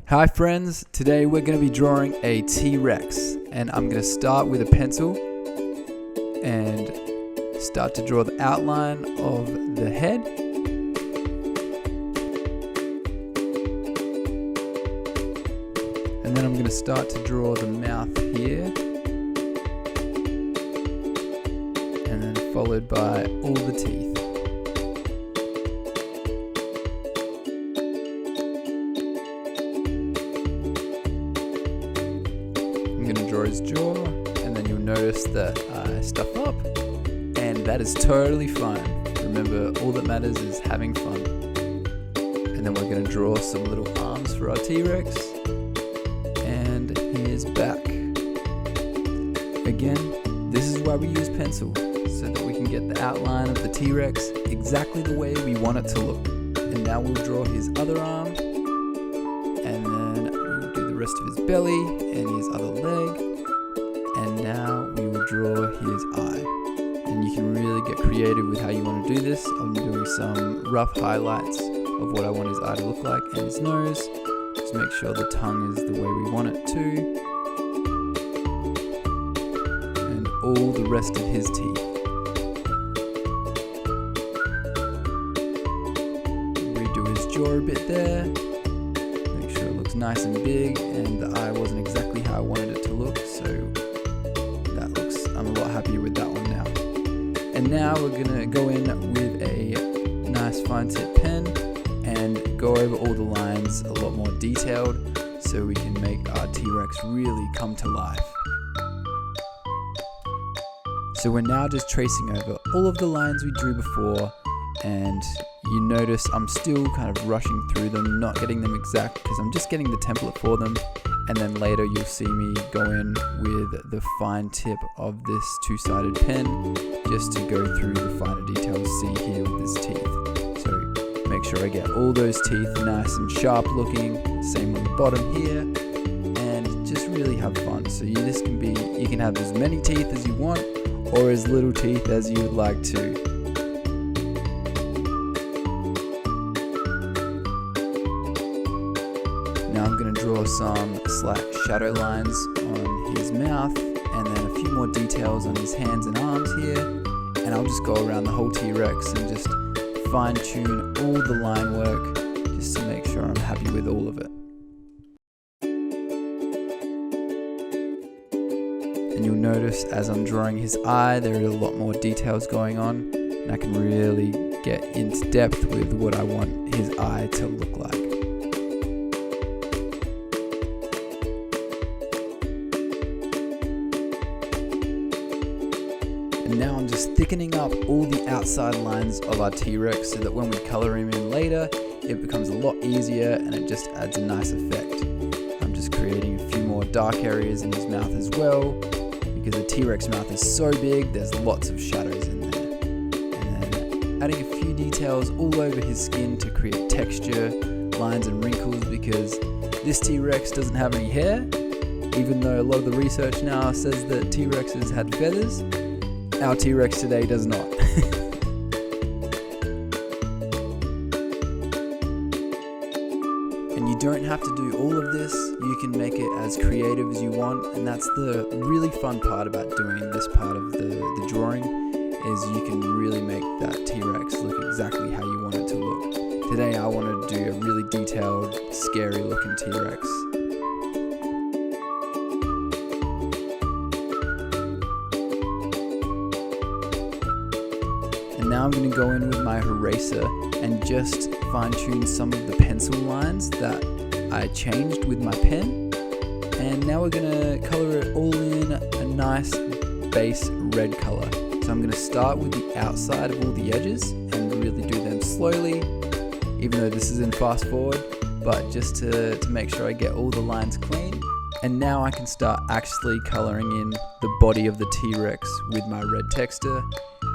Hi friends, today we're going to be drawing a T-Rex, and I'm going to start with a pencil and start to draw the outline of the head. And then I'm going to start to draw the mouth here, and then followed by all the teeth. I'm going to draw his jaw, and then you'll notice that I stuff up, and that is totally fine. Remember, all that matters is having fun. And then we're going to draw some little arms for our T-Rex, and his back. Again, this is why we use pencil, so that we can get the outline of the T-Rex exactly the way we want it to look. And now we'll draw his other arm, and then we'll do the rest of his belly and his other leg, and now we will draw his eye. And you can really get creative with how you want to do this. I'm doing some rough highlights of what I want his eye to look like, and his nose. Just make sure the tongue is the way we want it to, and all the rest of his teeth. Redo his jaw a bit there. Make sure it looks nice and big, and the eye wasn't exactly how I wanted it to look, so I'm a lot happier with that one now. And now we're gonna go in with a nice fine tip pen and go over all the lines a lot more detailed, so we can make our T-Rex really come to life. So we're now just tracing over all of the lines we drew before, and you notice I'm still kind of rushing through them, not getting them exact, because I'm just getting the template for them. And then later you'll see me go in with the fine tip of this two-sided pen, just to go through the finer details. See here with his teeth. So make sure I get all those teeth nice and sharp looking. Same on the bottom here, and just really have fun. So you can have as many teeth as you want, or as little teeth as you would like to. Now I'm going to draw some slight shadow lines on his mouth, and then a few more details on his hands and arms here. And I'll just go around the whole T-Rex and just fine tune all the line work, just to make sure I'm happy with all of it. And you'll notice as I'm drawing his eye, there are a lot more details going on, and I can really get into depth with what I want his eye to look like. And now I'm just thickening up all the outside lines of our T-Rex, so that when we color him in later, it becomes a lot easier and it just adds a nice effect. I'm just creating a few more dark areas in his mouth as well, because the T-Rex mouth is so big, there's lots of shadows in there. And then adding a few details all over his skin to create texture, lines and wrinkles, because this T-Rex doesn't have any hair, even though a lot of the research now says that T-Rexes had feathers. Our T-Rex today does not. And you don't have to do all of this. You can make it as creative as you want, and that's the really fun part about doing this part of the drawing, is you can really make that T-Rex look exactly how you want it to look. Today I wanted to do a really detailed, scary looking T-Rex. And now I'm going to go in with my eraser and just fine tune some of the pencil lines that I changed with my pen. And now we're going to color it all in a nice base red color. So I'm going to start with the outside of all the edges and really do them slowly, even though this is in fast forward, but just to make sure I get all the lines clean. And now I can start actually coloring in the body of the T-Rex with my red texture,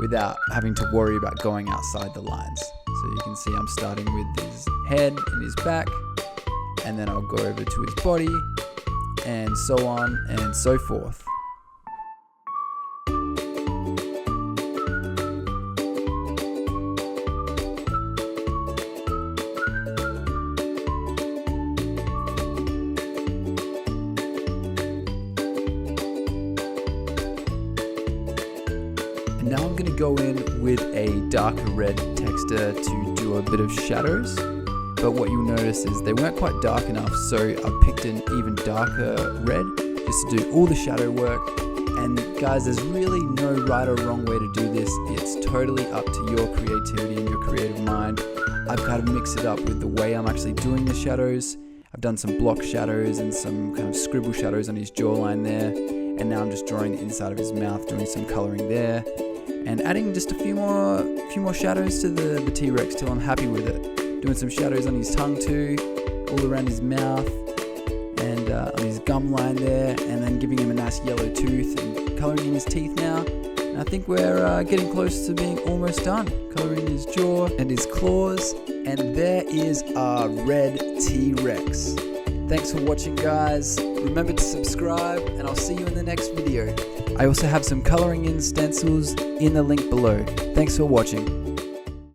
without having to worry about going outside the lines. So you can see I'm starting with his head and his back, and then I'll go over to his body, and so on and so forth. now I'm going to go in with a darker red texture to do a bit of shadows. But what you'll notice is they weren't quite dark enough, so I picked an even darker red just to do all the shadow work. And guys, there's really no right or wrong way to do this. It's totally up to your creativity and your creative mind. I've kind of mixed it up with the way I'm actually doing the shadows. I've done some block shadows and some kind of scribble shadows on his jawline there. And now I'm just drawing the inside of his mouth, doing some coloring there. And adding just a few more shadows to the T-Rex till I'm happy with it. Doing some shadows on his tongue too, all around his mouth. And on his gum line there, and then giving him a nice yellow tooth and colouring in his teeth now. And I think we're getting close to being almost done. Colouring his jaw and his claws, and there is our red T-Rex. Thanks for watching, guys. Remember to subscribe, and I'll see you in the next video. I also have some colouring in stencils in the link below. Thanks for watching.